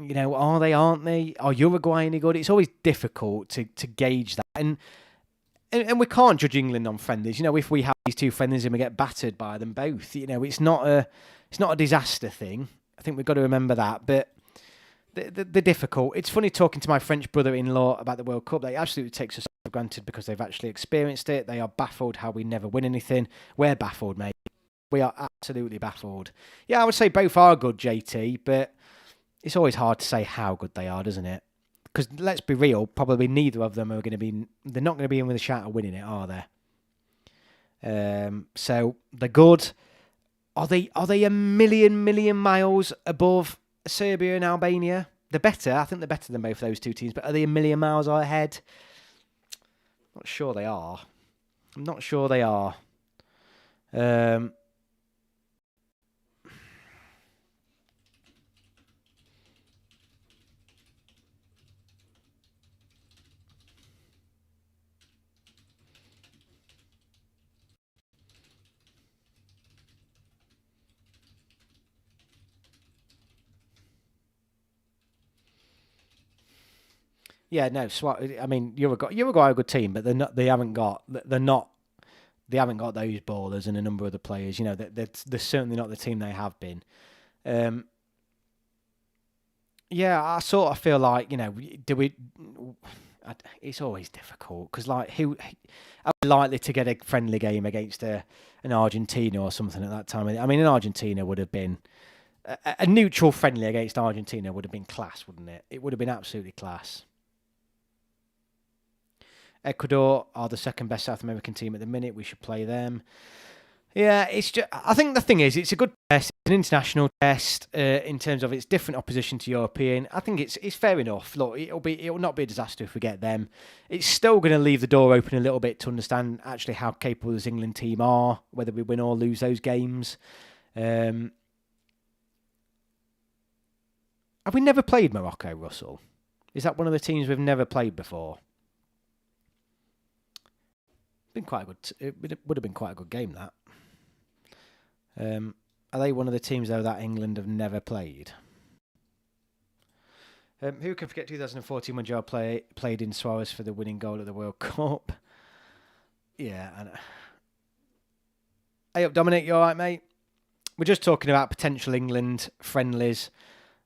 Are they? Aren't they? Are Uruguay any good? It's always difficult to gauge that, and we can't judge England on friendlies. If we have these two friendlies and we get battered by them both, it's not a disaster thing. I think we've got to remember that, but. They're difficult. It's funny talking to my French brother-in-law about the World Cup. They absolutely take us for granted because they've actually experienced it. They are baffled how we never win anything. We're baffled, mate. We are absolutely baffled. Yeah, I would say both are good, JT, but it's always hard to say how good they are, doesn't it? Because let's be real, probably neither of them are going to be... They're not going to be in with a shout of winning it, are they? So they're good. Are they a million miles above Serbia and Albania? They're better. I think they're better than both those two teams. But are they a million miles ahead? Not sure they are. I'm not sure they are. Yeah, no. I mean, Uruguay are a good team, but they're not. They haven't got. They're not. They haven't got those ballers and a number of the players. You know, they're certainly not the team they have been. Yeah, I sort of feel like, do we? It's always difficult because, like, who are we likely to get a friendly game against an Argentina or something at that time? I mean, an Argentina would have been a neutral friendly against Argentina would have been class, wouldn't it? It would have been absolutely class. Ecuador are the second best South American team at the minute. We should play them. Yeah, it's just. I think the thing is, it's a good test. It's an international test in terms of its different opposition to European. I think it's fair enough. Look, it'll not be a disaster if we get them. It's still going to leave the door open a little bit to understand actually how capable this England team are, whether we win or lose those games. Have we never played Morocco, Russell? Is that one of the teams we've never played before? Been quite a good. It would have been quite a good game, that. Are they one of the teams, though, that England have never played? Who can forget 2014 when Joe played in Suarez for the winning goal at the World Cup? Yeah. Hey up, Dominic, you all right, mate? We're just talking about potential England friendlies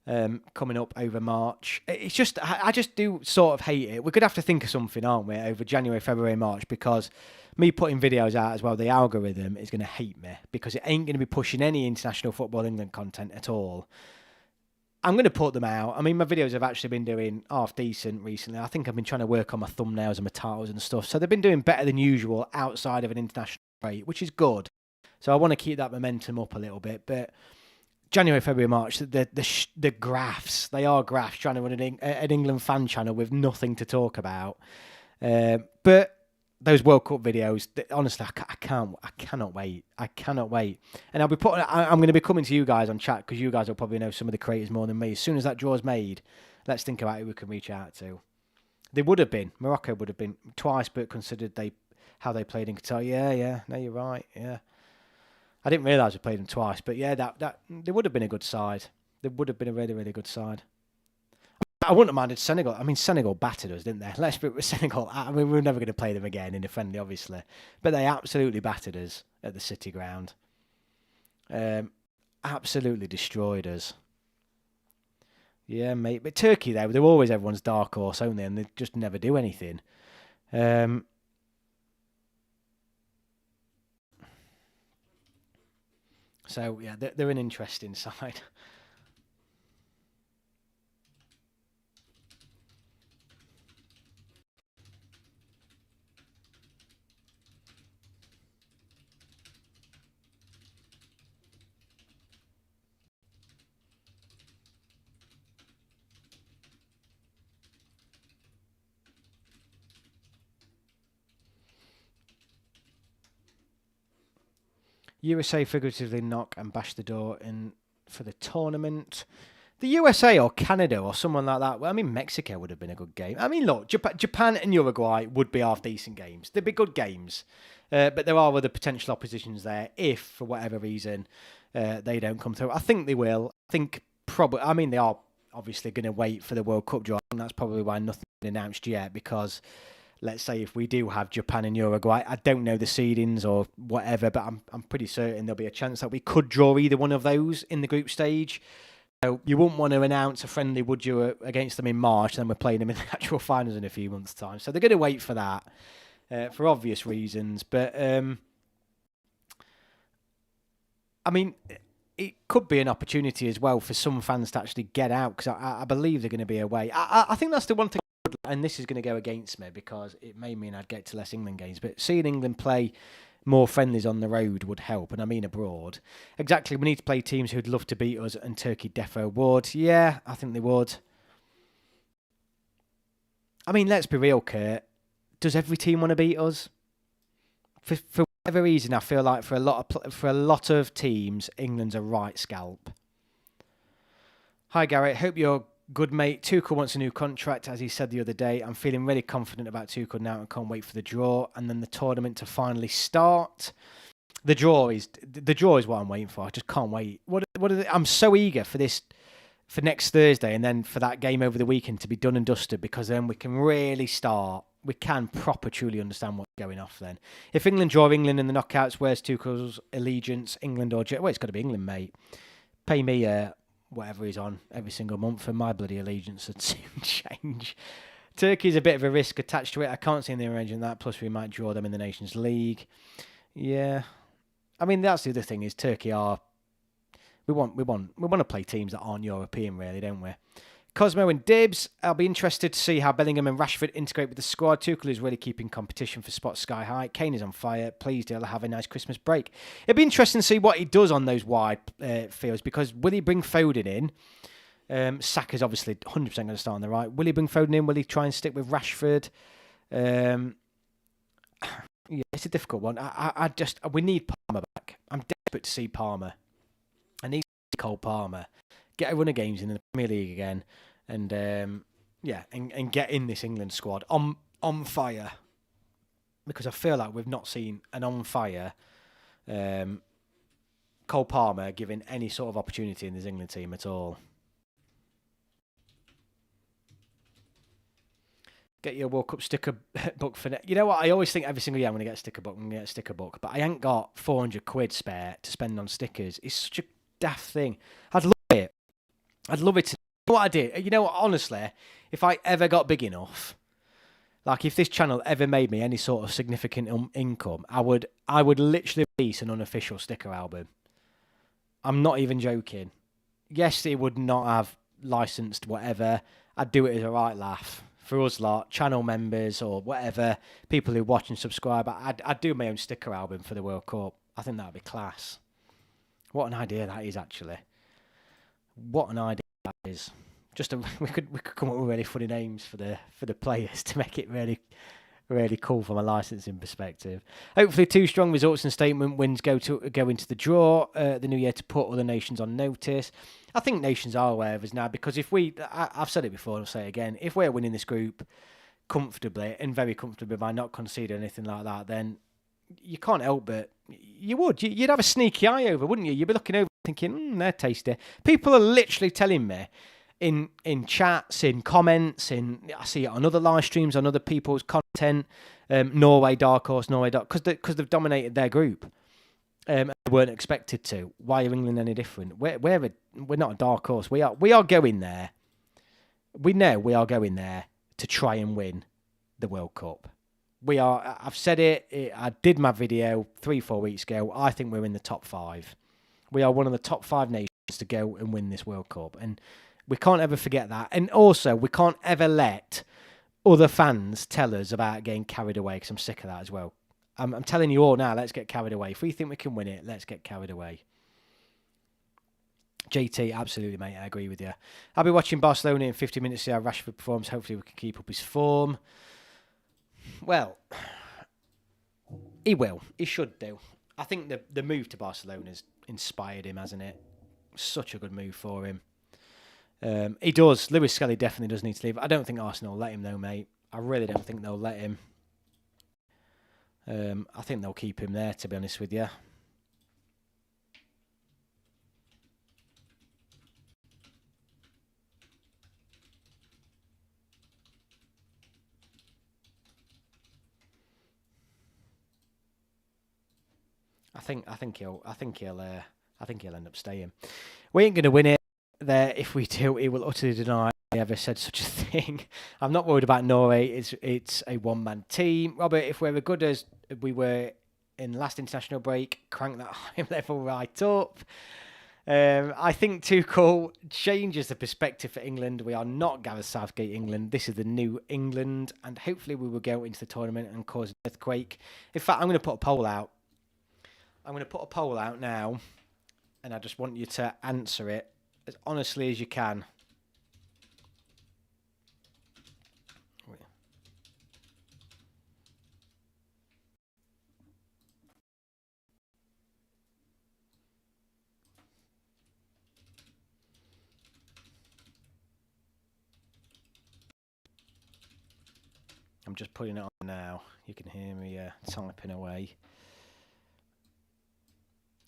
coming up over March. It's just, I just do sort of hate it. We're going to have to think of something, aren't we, over January, February, March, because me putting videos out as well, the algorithm is going to hate me because it ain't going to be pushing any international football England content at all. I'm going to put them out. I mean, my videos have actually been doing half decent recently. I think I've been trying to work on my thumbnails and my titles and stuff. So they've been doing better than usual outside of an international break, which is good. So I want to keep that momentum up a little bit, but January, February, March, the graphs, they are graphs trying to run an England fan channel with nothing to talk about. But those World Cup videos, honestly, I cannot wait. I cannot wait. And I'm going to be coming to you guys on chat because you guys will probably know some of the creators more than me. As soon as that draw's made, let's think about who we can reach out to. Morocco would have been twice, but considered how they played in Qatar. Yeah, no, you're right, yeah. I didn't realise we played them twice, but yeah, that they would have been a good side. They would have been a really, really good side. I wouldn't have minded Senegal. I mean, Senegal battered us, didn't they? Let's be with Senegal. I mean, we're never going to play them again in a friendly, obviously, but they absolutely battered us at the City Ground. Absolutely destroyed us. Yeah, mate. But Turkey, though, they're always everyone's dark horse, aren't they? And they just never do anything. So, yeah, they're an interesting side. USA figuratively knock and bash the door in for the tournament. The USA or Canada or someone like that. Well, I mean, Mexico would have been a good game. I mean, look, Japan and Uruguay would be half-decent games. They'd be good games. But there are other potential oppositions there if, for whatever reason, they don't come through. I think they will. I think probably. I mean, they are obviously going to wait for the World Cup draw. And that's probably why nothing's been announced yet because let's say if we do have Japan and Uruguay, I don't know the seedings or whatever, but I'm pretty certain there'll be a chance that we could draw either one of those in the group stage. So you wouldn't want to announce a friendly, would you, against them in March, and then we're playing them in the actual finals in a few months' time. So they're going to wait for that for obvious reasons. But, I mean, it could be an opportunity as well for some fans to actually get out because I believe they're going to be away. I think that's the one thing. And this is going to go against me because it may mean I'd get to less England games. But seeing England play more friendlies on the road would help, and I mean abroad. Exactly, we need to play teams who'd love to beat us, and Turkey defo would. Yeah, I think they would. I mean, let's be real, Kurt. Does every team want to beat us? For whatever reason, I feel like for a lot of teams, England's a right scalp. Hi, Garrett. Hope you're good, mate. Tuchel wants a new contract, as he said the other day. I'm feeling really confident about Tuchel now and can't wait for the draw and then the tournament to finally start. The draw is what I'm waiting for. I just can't wait. I'm so eager for this, for next Thursday, and then for that game over the weekend to be done and dusted, because then we can really start. We can truly understand what's going off then. If England draw England in the knockouts, where's Tuchel's allegiance? England or Well, it's got to be England, mate. Pay me whatever he's on every single month, and my bloody allegiance would soon change. Turkey's a bit of a risk attached to it. I can't see them arranging that. Plus, we might draw them in the Nations League. Yeah, I mean that's the other thing is Turkey are. We want to play teams that aren't European, really, don't we? Cosmo and Dibs, I'll be interested to see how Bellingham and Rashford integrate with the squad. Tuchel is really keeping competition for spots sky high. Kane is on fire. Please, Dale, have a nice Christmas break. It'd be interesting to see what he does on those wide fields, because will he bring Foden in? Saka's obviously 100% going to start on the right. Will he bring Foden in? Will he try and stick with Rashford? Yeah, it's a difficult one. We need Palmer back. I'm desperate to see Palmer. I need to see Cole Palmer. Get a run of games in the Premier League again, and and get in this England squad on fire, because I feel like we've not seen an on fire Cole Palmer given any sort of opportunity in this England team at all. Get your World Cup sticker book for You know what? I always think every single year I'm going to get a sticker book. But I ain't got 400 quid spare to spend on stickers. It's such a daft thing. I'd love it to. You know what I did? You know what? Honestly, if I ever got big enough, like if this channel ever made me any sort of significant income, I would literally release an unofficial sticker album. I'm not even joking. Yes, it would not have licensed whatever. I'd do it as a right laugh for us lot, channel members or whatever, people who watch and subscribe. I'd do my own sticker album for the World Cup. I think that'd be class. What an idea that is, actually. What an idea that is. We could come up with really funny names for the players to make it really, really cool from a licensing perspective. Hopefully 2 strong results and statement wins go into the draw the new year to put other nations on notice. I think nations are aware of us now, because if I've said it before, I'll say it again, if we're winning this group comfortably and very comfortably by not conceding anything like that, then you can't help but you'd have a sneaky eye over, wouldn't you? You'd be looking over thinking, they're tasty. People are literally telling me in chats, in comments, I see it on other live streams, on other people's content, Norway, dark horse, because they've dominated their group. They weren't expected to. Why are England any different? We're not a dark horse. We are going there. We know we are going there to try and win the World Cup. We are. I've said it. I did my video 3-4 weeks ago. I think we're in the top 5. We are one of the top 5 nations to go and win this World Cup, and we can't ever forget that. And also, we can't ever let other fans tell us about getting carried away, because I'm sick of that as well. I'm telling you all now, let's get carried away. If we think we can win it, let's get carried away. JT, absolutely, mate. I agree with you. I'll be watching Barcelona in 50 minutes to see how Rashford performs. Hopefully we can keep up his form. Well, he will. He should do. I think the move to Barcelona's inspired him, hasn't it? Such a good move for him. He does. Lewis Skelly definitely does need to leave. I don't think Arsenal will let him, though, mate. I really don't think they'll let him. I think they'll keep him there, to be honest with you. I think he'll end up staying. We ain't going to win it there. If we do, he will utterly deny I ever said such a thing. I'm not worried about Norway. It's a one-man team. Robert, if we're as good as we were in the last international break, crank that high level right up. I think Tuchel changes the perspective for England. We are not Gareth Southgate England. This is the new England, and hopefully we will go into the tournament and cause an earthquake. In fact, I'm going to put a poll out. I'm going to put a poll out now, and I just want you to answer it as honestly as you can. I'm just putting it on now. You can hear me typing away.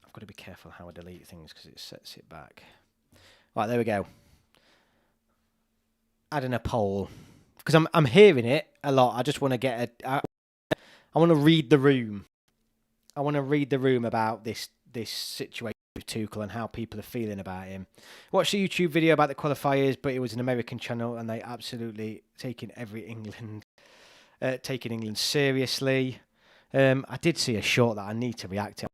I've got to be careful how I delete things because it sets it back. Right, there we go. Adding a poll because I'm hearing it a lot. I just want to get I want to read the room. I want to read the room about this situation with Tuchel and how people are feeling about him. Watched a YouTube video about the qualifiers, but it was an American channel and they absolutely taking England seriously. I did see a short that I need to reaction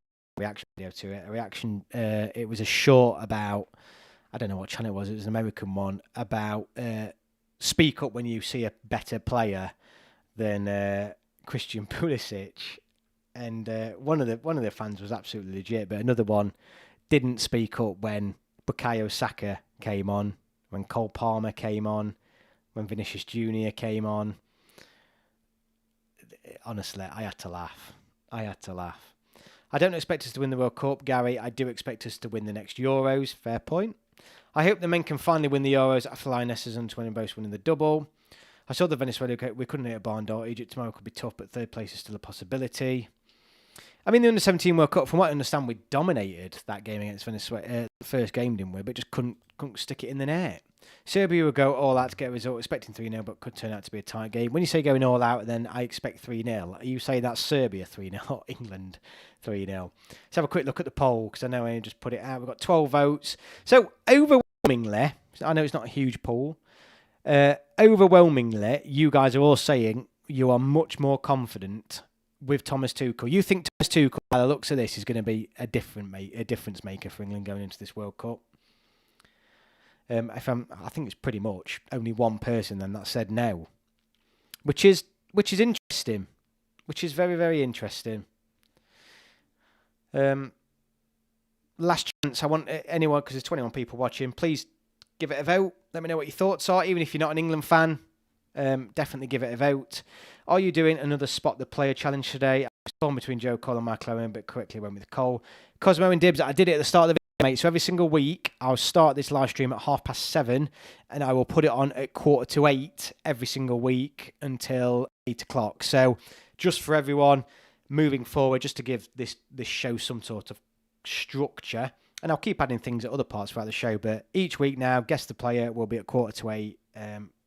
video to it. It was a short about, I don't know what channel it was. It was an American one about speak up when you see a better player than Christian Pulisic, and one of the fans was absolutely legit, but another one didn't speak up when Bukayo Saka came on, when Cole Palmer came on, when Vinicius Junior came on. Honestly, I had to laugh. I don't expect us to win the World Cup, Gary. I do expect us to win the next Euros. Fair point. I hope the men can finally win the Euros after Lionesses and Twin both winning the double. I saw the Venezuela. We couldn't hit a barn door. Egypt tomorrow could be tough, but third place is still a possibility. I mean, the Under-17 World Cup, from what I understand, we dominated that game against Venezuela. The first game, didn't we? But just couldn't stick it in the net. Serbia will go all out to get a result, expecting 3-0, but could turn out to be a tight game. When you say going all out, then I expect 3-0. Are you saying that's Serbia 3-0 or England 3-0? Let's have a quick look at the poll, because I know I just put it out. We've got 12 votes. So, overwhelmingly, I know it's not a huge poll, overwhelmingly, you guys are all saying you are much more confident with Thomas Tuchel. You think Thomas Tuchel, by the looks of this, is going to be a difference maker for England going into this World Cup. I think it's pretty much only one person then that said no, which is interesting, which is very, very interesting. Last chance, I want anyone, because there's 21 people watching, please give it a vote. Let me know what your thoughts are. Even if you're not an England fan, definitely give it a vote. Are you doing another Spot the Player challenge today? I was torn between Joe Cole and Michael Owen, but correctly went with Cole. Cosmo and Dibs, I did it at the start of the video, mate. So every single week, I'll start this live stream at 7:30, and I will put it on at 7:45 every single week until 8 o'clock. So just for everyone moving forward, just to give this show some sort of structure, and I'll keep adding things at other parts throughout the show, but each week now, Guess the Player will be at 7:45,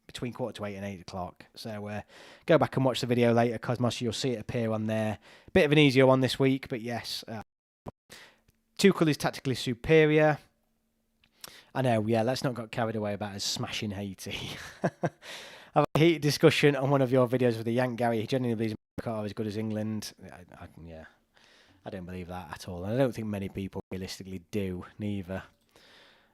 between 7:45 and 8 o'clock. So go back and watch the video later, Cosmos. You'll see it appear on there. Bit of an easier one this week, but yes, Tuchel is tactically superior. I know, yeah, let's not get carried away about us smashing Haiti. I've had a heated discussion on one of your videos with the Yank Gary. He genuinely believes America are as good as England. I don't believe that at all. And I don't think many people realistically do, neither.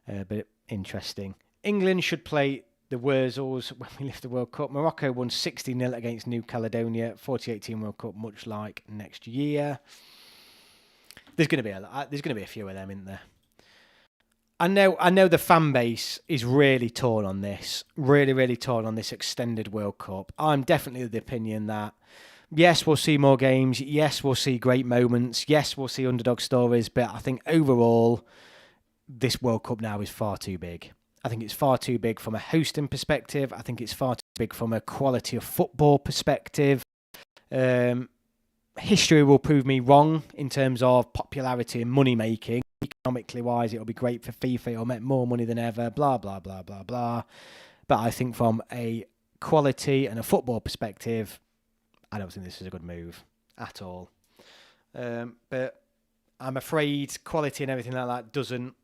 But interesting. England should play the Wurzels when we lift the World Cup. Morocco won 60-0 against New Caledonia. 2018 World Cup, much like next year. There's going to be a few of them, isn't there? I know the fan base is really torn on this. Really, really torn on this extended World Cup. I'm definitely of the opinion that yes, we'll see more games. Yes, we'll see great moments. Yes, we'll see underdog stories. But I think overall, this World Cup now is far too big. I think it's far too big from a hosting perspective. I think it's far too big from a quality of football perspective. History will prove me wrong in terms of popularity and money making. Economically wise, it'll be great for FIFA. It'll make more money than ever. Blah, blah, blah, blah, blah. But I think from a quality and a football perspective, I don't think this is a good move at all. But I'm afraid quality and everything like that doesn't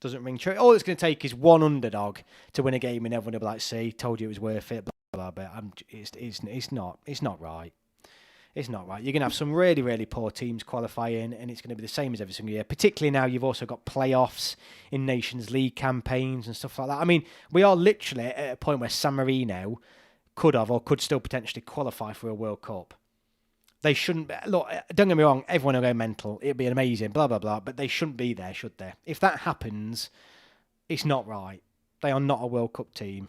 ring true. All it's going to take is one underdog to win a game, and everyone will be like, "See, told you it was worth it." Blah blah. But it's not right. It's not right. You're going to have some really, really poor teams qualifying, and it's going to be the same as every single year. Particularly now, you've also got playoffs in Nations League campaigns and stuff like that. I mean, we are literally at a point where San Marino could still potentially qualify for a World Cup. They shouldn't. Look, don't get me wrong. Everyone will go mental. It'd be amazing. Blah blah blah. But they shouldn't be there, should they? If that happens, it's not right. They are not a World Cup team.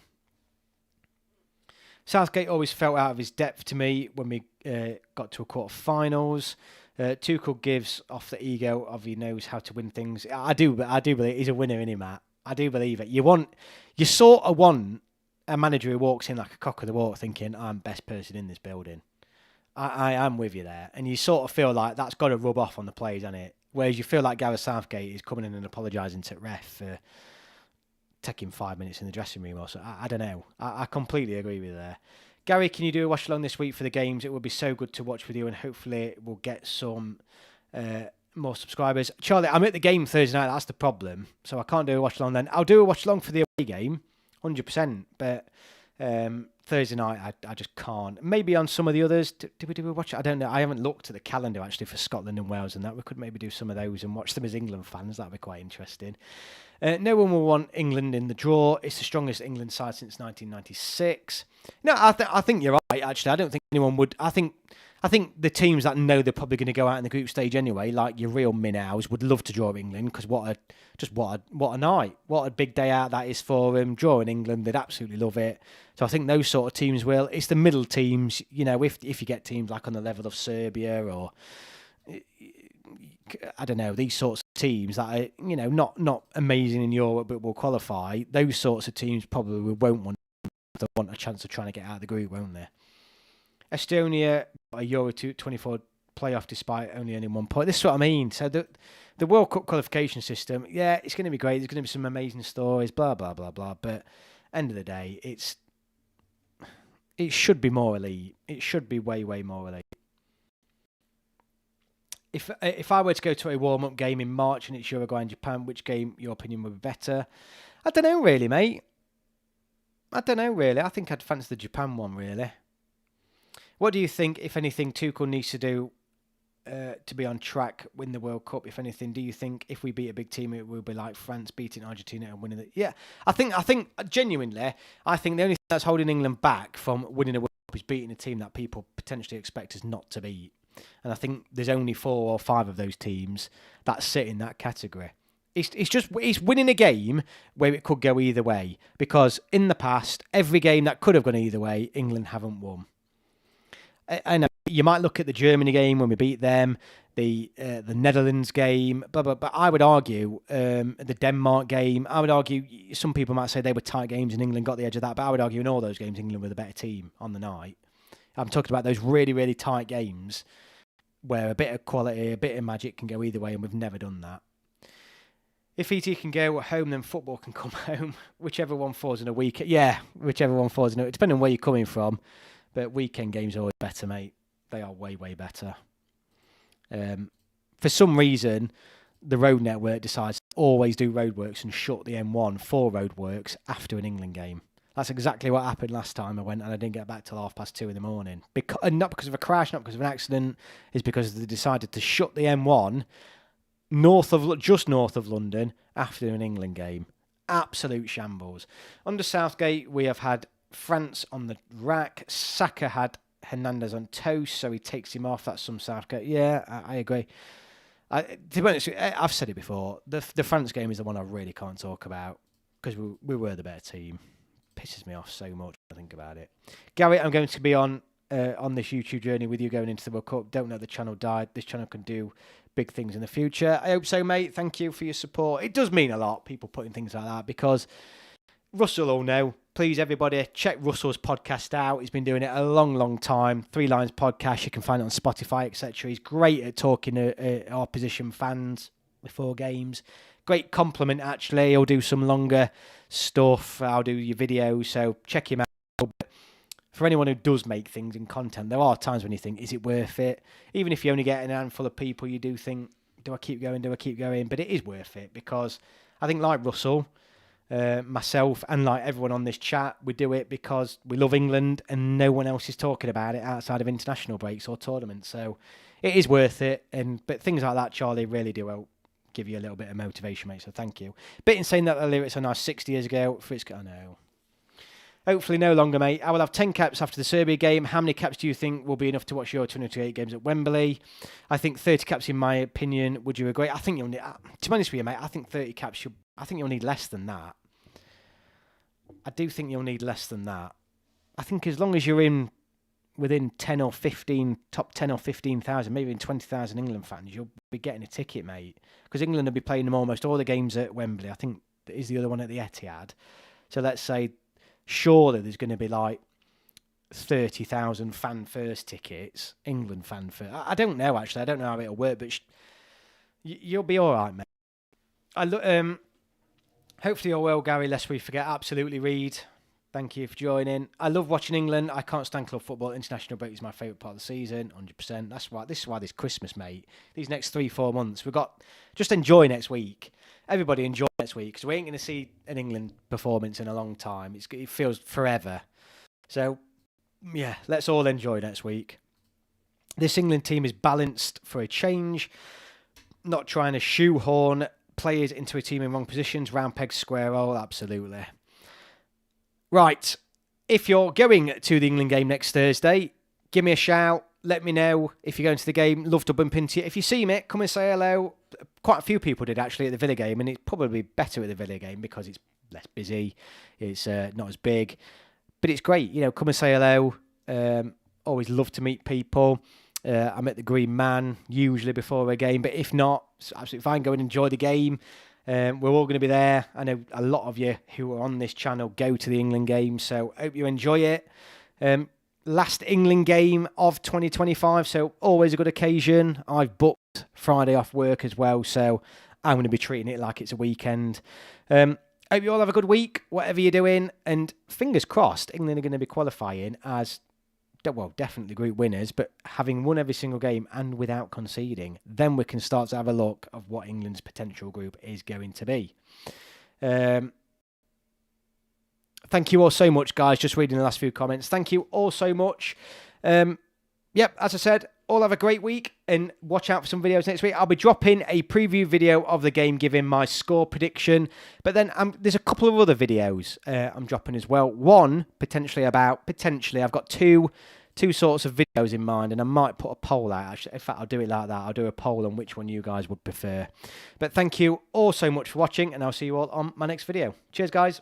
Southgate always felt out of his depth to me when we got to a quarter-finals. Tuchel gives off the ego of he knows how to win things. I do believe he's a winner, isn't he, Matt? I do believe it. You sort of want a manager who walks in like a cock of the walk thinking, I'm best person in this building. I am with you there. And you sort of feel like that's got to rub off on the players, hasn't it? Whereas you feel like Gareth Southgate is coming in and apologising to ref for taking 5 minutes in the dressing room or so. I don't know. I completely agree with you there. Gary, can you do a watch along this week for the games? It would be so good to watch with you, and hopefully we'll get some more subscribers. Charlie, I'm at the game Thursday night. That's the problem. So I can't do a watch along then. I'll do a watch along for the away game, 100%. But Thursday night, I just can't. Maybe on some of the others. Did we do a watch? I don't know. I haven't looked at the calendar actually for Scotland and Wales and that. We could maybe do some of those and watch them as England fans. That'd be quite interesting. No one will want England in the draw. It's the strongest England side since 1996. No, I think you're right, actually. I don't think anyone would. I think the teams that know they're probably going to go out in the group stage anyway, like your real minnows, would love to draw England because what a night. What a big day out that is for them. Drawing England, they'd absolutely love it. So I think those sort of teams will. It's the middle teams, if you get teams like on the level of Serbia or I don't know, these sorts of teams that are, not amazing in Europe but will qualify, those sorts of teams probably won't want a chance of trying to get out of the group, won't they? Estonia, a Euro 24 playoff despite only earning 1 point. This is what I mean. So the World Cup qualification system, yeah, it's going to be great. There's going to be some amazing stories, blah, blah, blah, blah. But end of the day, it should be more elite. It should be way, way more elite. If I were to go to a warm-up game in March and it's Uruguay and Japan, which game, your opinion, would be better? I don't know really, mate. I don't know really. I think I'd fancy the Japan one, really. What do you think, if anything, Tuchel needs to do to be on track, win the World Cup? If anything, do you think if we beat a big team, it will be like France beating Argentina and winning it? Yeah, I think genuinely, I think the only thing that's holding England back from winning a World Cup is beating a team that people potentially expect us not to beat. And I think there's only 4 or 5 of those teams that sit in that category. It's winning a game where it could go either way, because in the past, every game that could have gone either way, England haven't won. I know you might look at the Germany game when we beat them, the Netherlands game, but I would argue the Denmark game. I would argue some people might say they were tight games and England got the edge of that, but I would argue in all those games England were the better team on the night. I'm talking about those really, really tight games where a bit of quality, a bit of magic can go either way, and we've never done that. If ET can go home, then football can come home. Whichever one falls in a weekend. Yeah, whichever one falls in a... Depending on where you're coming from. But weekend games are always better, mate. They are way, way better. For some reason, the road network decides to always do roadworks and shut the M1 for roadworks after an England game. That's exactly what happened last time I went, and I didn't get back till 2:30 in the morning. And not because of a crash, not because of an accident. It's because they decided to shut the M1 just north of London after an England game. Absolute shambles. Under Southgate, we have had France on the rack. Saka had Hernandez on toast, so he takes him off. That's some Southgate. Yeah, I agree. To be honest, I've said it before. The France game is the one I really can't talk about because we were the better team. Pisses me off so much when I think about it. Gary, I'm going to be on this YouTube journey with you going into the World Cup. Don't know the channel died. This channel can do big things in the future. I hope so, mate. Thank you for your support. It does mean a lot, people putting things like that, because Russell will know. Please, everybody, check Russell's podcast out. He's been doing it a long, long time. 3 Lines Podcast. You can find it on Spotify, etc. He's great at talking to opposition fans before games. Great compliment, actually. He'll do some longer stuff. I'll do your videos, so check him out. But for anyone who does make things in content, there are times when you think, is it worth it? Even if you only get an handful of people, you do think, do I keep going? Do I keep going? But it is worth it, because I think like Russell, myself, and like everyone on this chat, we do it because we love England and no one else is talking about it outside of international breaks or tournaments. So it is worth it. But things like that, Charlie, really do help give you a little bit of motivation, mate. So thank you. Bit insane that the lyrics are now 60 years ago. I know. Hopefully no longer, mate. I will have 10 caps after the Serbia game. How many caps do you think will be enough to watch your 2028 games at Wembley? I think 30 caps, in my opinion. Would you agree? I think you'll need, to be honest with you, mate, I think 30 caps, I think you'll need less than that. I do think you'll need less than that. I think as long as you're within 10 or 15, top 10 or 15,000, maybe even 20,000 England fans, you'll be getting a ticket, mate. Because England will be playing them almost all the games at Wembley. I think there is the other one at the Etihad. So let's say, surely there's going to be like 30,000 fan first tickets, England fan first. I don't know, actually. I don't know how it'll work, but you'll be all right, mate. Hopefully you're well, Gary, lest we forget. Absolutely, Reed. Thank you for joining. I love watching England. I can't stand club football. International break is my favourite part of the season, 100%. This is why this Christmas, mate. These next 3-4 months, just enjoy next week. Everybody enjoy next week, because we ain't going to see an England performance in a long time. It feels forever. So, yeah, let's all enjoy next week. This England team is balanced for a change, not trying to shoehorn players into a team in wrong positions. Round peg, square hole, absolutely. Right, if you're going to the England game next Thursday, give me a shout. Let me know if you're going to the game. Love to bump into you. If you see me, come and say hello. Quite a few people did, actually, at the Villa game, and it's probably better at the Villa game because it's less busy. It's not as big. But it's great. Come and say hello. Always love to meet people. I'm at the Green Man, usually before a game. But if not, it's absolutely fine. Go and enjoy the game. We're all going to be there. I know a lot of you who are on this channel go to the England game, so hope you enjoy it. Last England game of 2025, so always a good occasion. I've booked Friday off work as well, so I'm going to be treating it like it's a weekend. Hope you all have a good week, whatever you're doing, and fingers crossed, England are going to be qualifying as, well, definitely group winners, but having won every single game and without conceding, then we can start to have a look of what England's potential group is going to be. Thank you all so much, guys. Just reading the last few comments. Thank you all so much. Yep, as I said, all have a great week and watch out for some videos next week. I'll be dropping a preview video of the game, giving my score prediction. But then there's a couple of other videos I'm dropping as well. One, I've got two sorts of videos in mind, and I might put a poll out. Actually, in fact, I'll do it like that. I'll do a poll on which one you guys would prefer. But thank you all so much for watching, and I'll see you all on my next video. Cheers, guys.